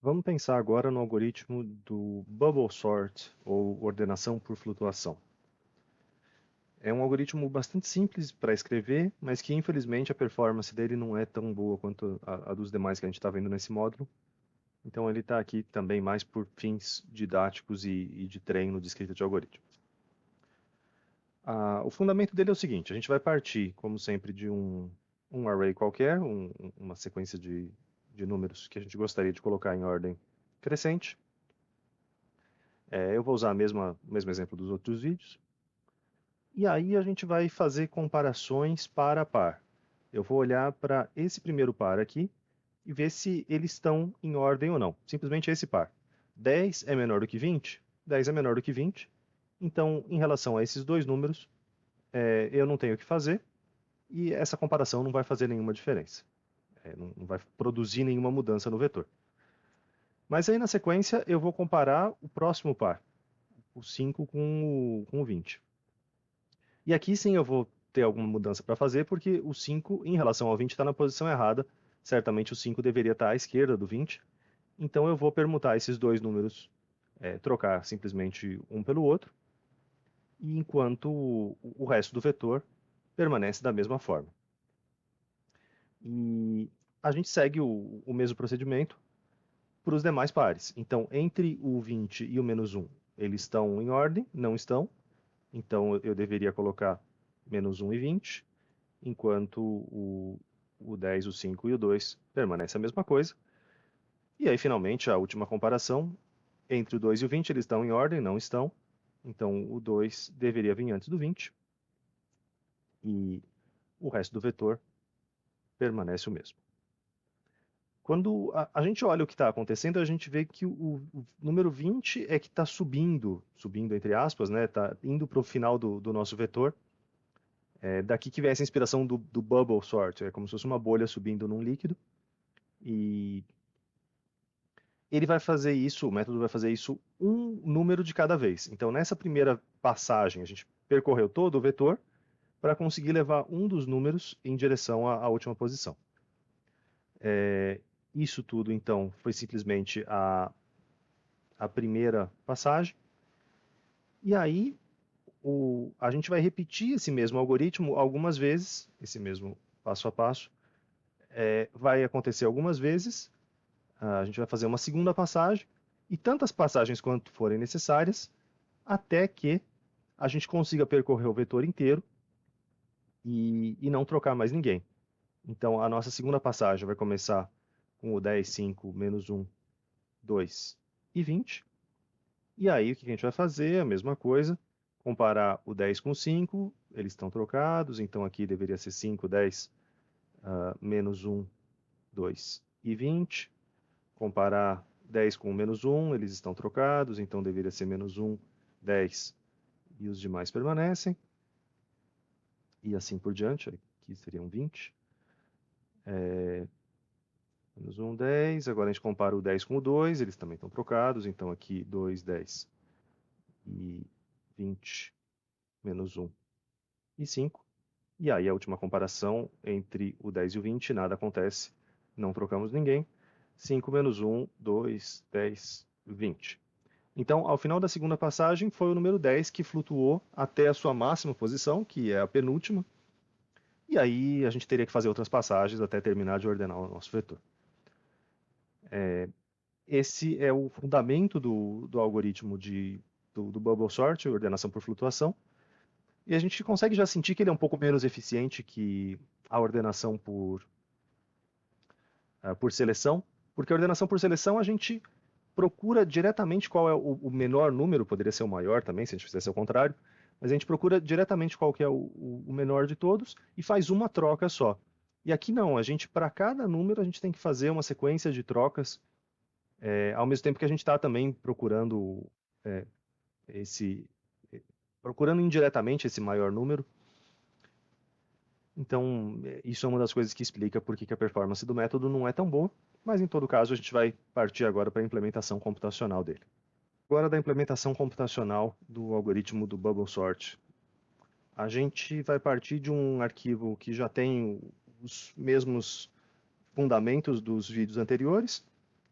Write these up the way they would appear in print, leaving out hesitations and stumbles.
Vamos pensar agora no algoritmo do Bubble Sort, ou ordenação por flutuação. É um algoritmo bastante simples para escrever, mas que infelizmente a performance dele não é tão boa quanto a dos demais que a gente está vendo nesse módulo. Então ele está aqui também mais por fins didáticos e de treino de escrita de algoritmo. O fundamento dele é o seguinte: a gente vai partir, como sempre, de um array qualquer, uma sequência de números que a gente gostaria de colocar em ordem crescente. Eu vou usar o mesmo exemplo dos outros vídeos. E aí a gente vai fazer comparações par a par. Eu vou olhar para esse primeiro par aqui e ver se eles estão em ordem ou não. Simplesmente esse par. 10 é menor do que 20? 10 é menor do que 20. Então, em relação a esses dois números, eu não tenho o que fazer e essa comparação não vai fazer nenhuma diferença. Não vai produzir nenhuma mudança no vetor. Mas aí na sequência eu vou comparar o próximo par, o 5 com o 20. E aqui sim eu vou ter alguma mudança para fazer, porque o 5 em relação ao 20 está na posição errada. Certamente o 5 deveria estar à esquerda do 20. Então eu vou permutar esses dois números, trocar simplesmente um pelo outro, e enquanto o resto do vetor permanece da mesma forma. E a gente segue o mesmo procedimento para os demais pares. Então, entre o 20 e o menos 1, eles estão em ordem? Não estão. Então, eu deveria colocar menos 1 e 20, enquanto o 10, o 5 e o 2 permanece a mesma coisa. E aí, finalmente, a última comparação, entre o 2 e o 20, eles estão em ordem? Não estão. Então, o 2 deveria vir antes do 20, e o resto do vetor permanece o mesmo. Quando a gente olha o que está acontecendo, a gente vê que o número 20 é que está subindo entre aspas, né? Está indo para o final do nosso vetor. Daqui que vem essa inspiração do bubble sort, é como se fosse uma bolha subindo num líquido. E ele vai fazer isso, o método vai fazer isso um número de cada vez. Então, nessa primeira passagem, a gente percorreu todo o vetor para conseguir levar um dos números em direção à última posição. Isso tudo, então, foi simplesmente a primeira passagem. E aí, a gente vai repetir esse mesmo algoritmo algumas vezes, esse mesmo passo a passo. Vai acontecer algumas vezes, a gente vai fazer uma segunda passagem, e tantas passagens quanto forem necessárias, até que a gente consiga percorrer o vetor inteiro e não trocar mais ninguém. Então, a nossa segunda passagem vai começar com o 10, 5, menos 1, 2 e 20. E aí, o que a gente vai fazer? A mesma coisa, comparar o 10 com o 5, eles estão trocados, então aqui deveria ser 5, 10, menos 1, 2 e 20. Comparar 10 com o menos 1, eles estão trocados, então deveria ser menos 1, 10 e os demais permanecem. E assim por diante, aqui seriam 20. Menos 1, 10. Agora a gente compara o 10 com o 2, eles também estão trocados, então aqui 2, 10 e 20, menos 1 e 5. E aí a última comparação entre o 10 e o 20, nada acontece, não trocamos ninguém. 5 menos 1, 2, 10, 20. Então, ao final da segunda passagem, foi o número 10 que flutuou até a sua máxima posição, que é a penúltima. E aí a gente teria que fazer outras passagens até terminar de ordenar o nosso vetor. Esse é o fundamento do algoritmo do Bubble Sort, ordenação por flutuação. E a gente consegue já sentir que ele é um pouco menos eficiente que a ordenação por seleção, porque a ordenação por seleção a gente procura diretamente qual é o menor número, poderia ser o maior também, se a gente fizesse ao contrário, mas a gente procura diretamente qual que é o menor de todos e faz uma troca só. E aqui não, a gente, para cada número, a gente tem que fazer uma sequência de trocas, ao mesmo tempo que a gente está também procurando é, esse, procurando indiretamente esse maior número. Então, isso é uma das coisas que explica por que a performance do método não é tão boa, mas em todo caso a gente vai partir agora para a implementação computacional dele. Agora da implementação computacional do algoritmo do Bubble Sort. A gente vai partir de um arquivo que já tem os mesmos fundamentos dos vídeos anteriores,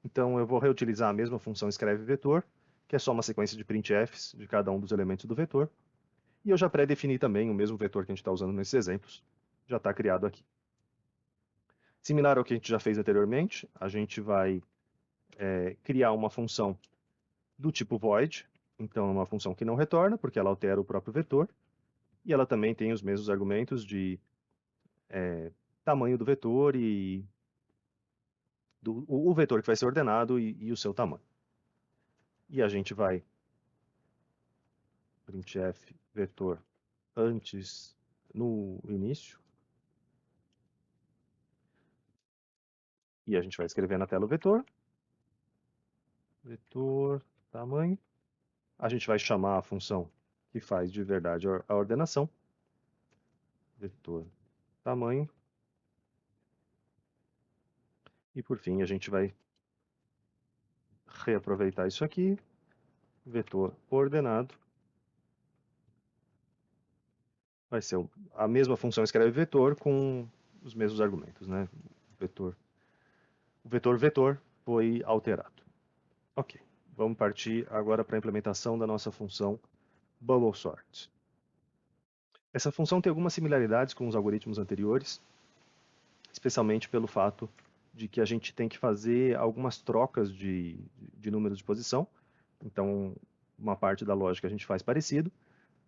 Então eu vou reutilizar a mesma função escreve vetor, que é só uma sequência de printfs de cada um dos elementos do vetor. E eu já pré-defini também o mesmo vetor que a gente está usando nesses exemplos, já está criado aqui. Similar ao que a gente já fez anteriormente, a gente vai criar uma função do tipo void, então é uma função que não retorna, porque ela altera o próprio vetor, e ela também tem os mesmos argumentos de tamanho do vetor e o vetor que vai ser ordenado e o seu tamanho. E a gente vai printf vetor antes no início, e a gente vai escrever na tela o vetor, vetor tamanho. A gente vai chamar a função que faz de verdade a ordenação, vetor tamanho. E por fim, a gente vai reaproveitar isso aqui, vetor ordenado. Vai ser a mesma função escreve vetor com os mesmos argumentos, né? O vetor vetor foi alterado. Ok, vamos partir agora para a implementação da nossa função bubble sort. Essa função tem algumas similaridades com os algoritmos anteriores, especialmente pelo fato de que a gente tem que fazer algumas trocas de números de posição. Então, uma parte da lógica a gente faz parecido,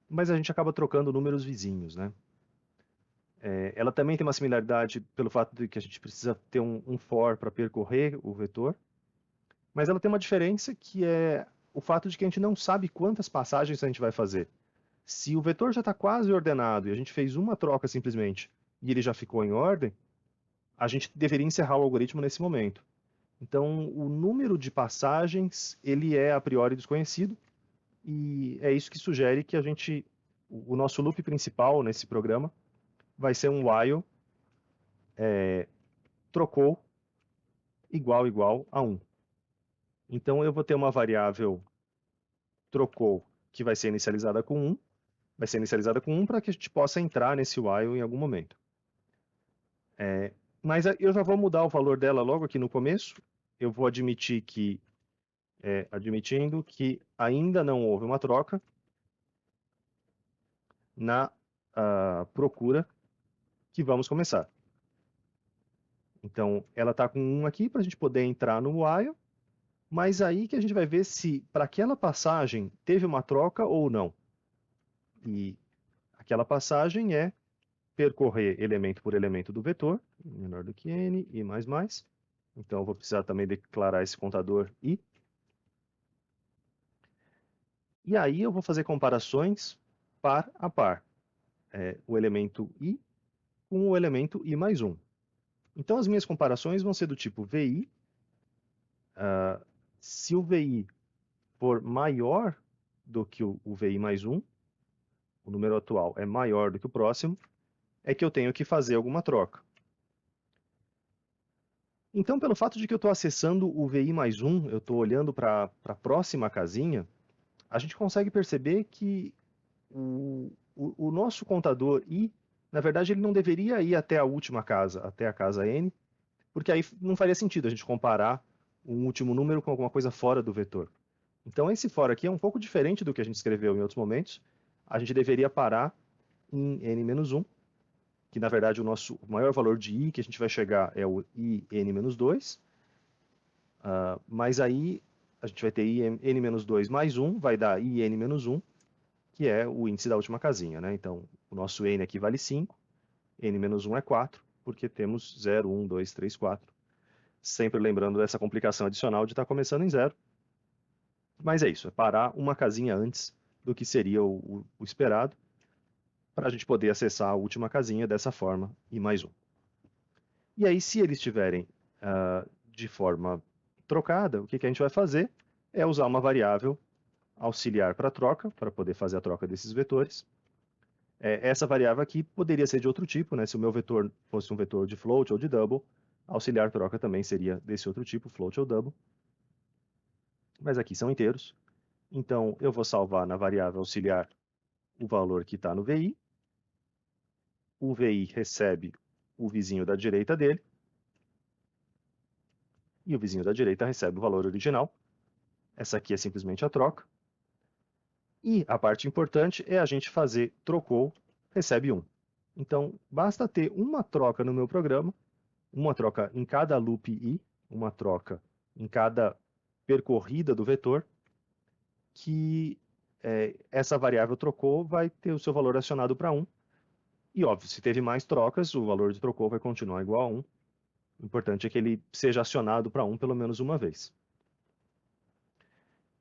mas a gente acaba trocando números vizinhos, né? Ela também tem uma similaridade pelo fato de que a gente precisa ter um for para percorrer o vetor, mas ela tem uma diferença que é o fato de que a gente não sabe quantas passagens a gente vai fazer. Se o vetor já está quase ordenado e a gente fez uma troca simplesmente e ele já ficou em ordem, a gente deveria encerrar o algoritmo nesse momento. Então, o número de passagens ele é a priori desconhecido e é isso que sugere que o nosso loop principal nesse programa vai ser um while trocou igual a 1. Então eu vou ter uma variável trocou que vai ser inicializada com 1, vai ser inicializada com 1 para que a gente possa entrar nesse while em algum momento. Mas eu já vou mudar o valor dela logo aqui no começo. Eu vou admitir que, admitindo que ainda não houve uma troca na procura que vamos começar. Então, ela está com 1 aqui para a gente poder entrar no while, mas aí que a gente vai ver se para aquela passagem teve uma troca ou não. E aquela passagem é percorrer elemento por elemento do vetor, menor do que n, e mais. Então eu vou precisar também declarar esse contador i. E aí eu vou fazer comparações par a par. O elemento i com o elemento i mais 1. Então as minhas comparações vão ser do tipo vi. Se o vi for maior do que o vi mais 1, o número atual é maior do que o próximo, é que eu tenho que fazer alguma troca. Então, pelo fato de que eu estou acessando o VI mais 1, eu estou olhando para a próxima casinha, a gente consegue perceber que o nosso contador I, na verdade, ele não deveria ir até a última casa, até a casa N, porque aí não faria sentido a gente comparar um último número com alguma coisa fora do vetor. Então, esse for aqui é um pouco diferente do que a gente escreveu em outros momentos. A gente deveria parar em n-1, que na verdade o nosso maior valor de i que a gente vai chegar é o in-2, mas aí a gente vai ter n-2 mais 1, vai dar in-1, que é o índice da última casinha, né? Então, o nosso n aqui vale 5, n-1 é 4, porque temos 0, 1, 2, 3, 4. Sempre lembrando dessa complicação adicional de estar começando em 0. Mas é isso, é parar uma casinha antes do que seria o esperado, para a gente poder acessar a última casinha dessa forma, e mais 1. E aí, se eles estiverem de forma trocada, o que a gente vai fazer é usar uma variável auxiliar para a troca, para poder fazer a troca desses vetores. Essa variável aqui poderia ser de outro tipo, né? Se o meu vetor fosse um vetor de float ou de double, auxiliar troca também seria desse outro tipo, float ou double. Mas aqui são inteiros. Então, eu vou salvar na variável auxiliar o valor que está no VI. O VI recebe o vizinho da direita dele. e o vizinho da direita recebe o valor original. Essa aqui é simplesmente a troca. E a parte importante é a gente fazer trocou, recebe 1. Então, basta ter uma troca no meu programa, uma troca em cada loop i, uma troca em cada percorrida do vetor, que essa variável trocou vai ter o seu valor acionado para 1. E óbvio, se teve mais trocas, o valor de trocou vai continuar igual a 1. O importante é que ele seja acionado para 1 pelo menos uma vez.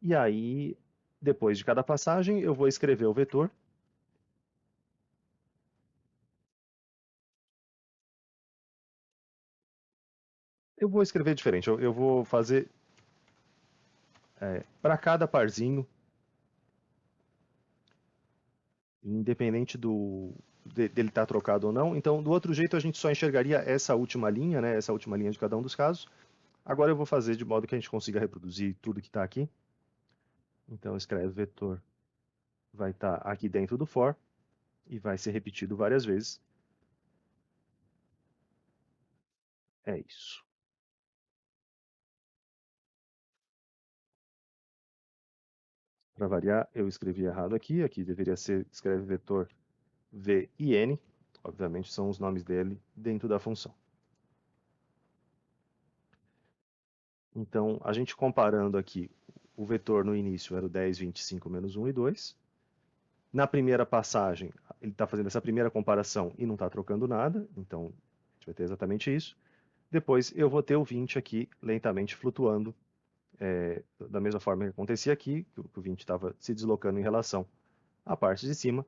E aí, depois de cada passagem, eu vou escrever o vetor. Eu vou escrever diferente, eu vou fazer para cada parzinho, independente dele estar trocado ou não. Então, do outro jeito, a gente só enxergaria essa última linha, né, essa última linha de cada um dos casos. Agora eu vou fazer de modo que a gente consiga reproduzir tudo que está aqui. Então, escreve vetor, vai estar aqui dentro do for, e vai ser repetido várias vezes. É isso. Para variar, eu escrevi errado aqui. Aqui deveria ser, escreve vetor vin. Obviamente são os nomes dele dentro da função. Então, a gente comparando aqui, o vetor no início era o 10, 25, menos 1 e 2. Na primeira passagem, ele está fazendo essa primeira comparação e não está trocando nada. Então, a gente vai ter exatamente isso. Depois, eu vou ter o 20 aqui lentamente flutuando da mesma forma que acontecia aqui, que o 20 estava se deslocando em relação à parte de cima.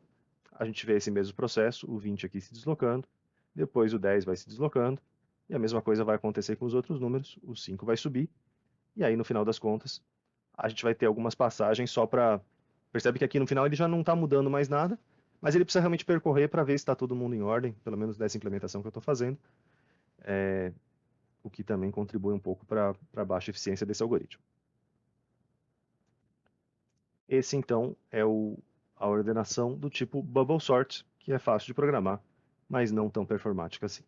A gente vê esse mesmo processo, o 20 aqui se deslocando, depois o 10 vai se deslocando, e a mesma coisa vai acontecer com os outros números, o 5 vai subir, e aí no final das contas, a gente vai ter algumas passagens só para... Percebe que aqui no final ele já não está mudando mais nada, mas ele precisa realmente percorrer para ver se está todo mundo em ordem, pelo menos dessa implementação que eu estou fazendo, o que também contribui um pouco para a baixa eficiência desse algoritmo. Esse, então, é a ordenação do tipo bubble sort, que é fácil de programar, mas não tão performática assim.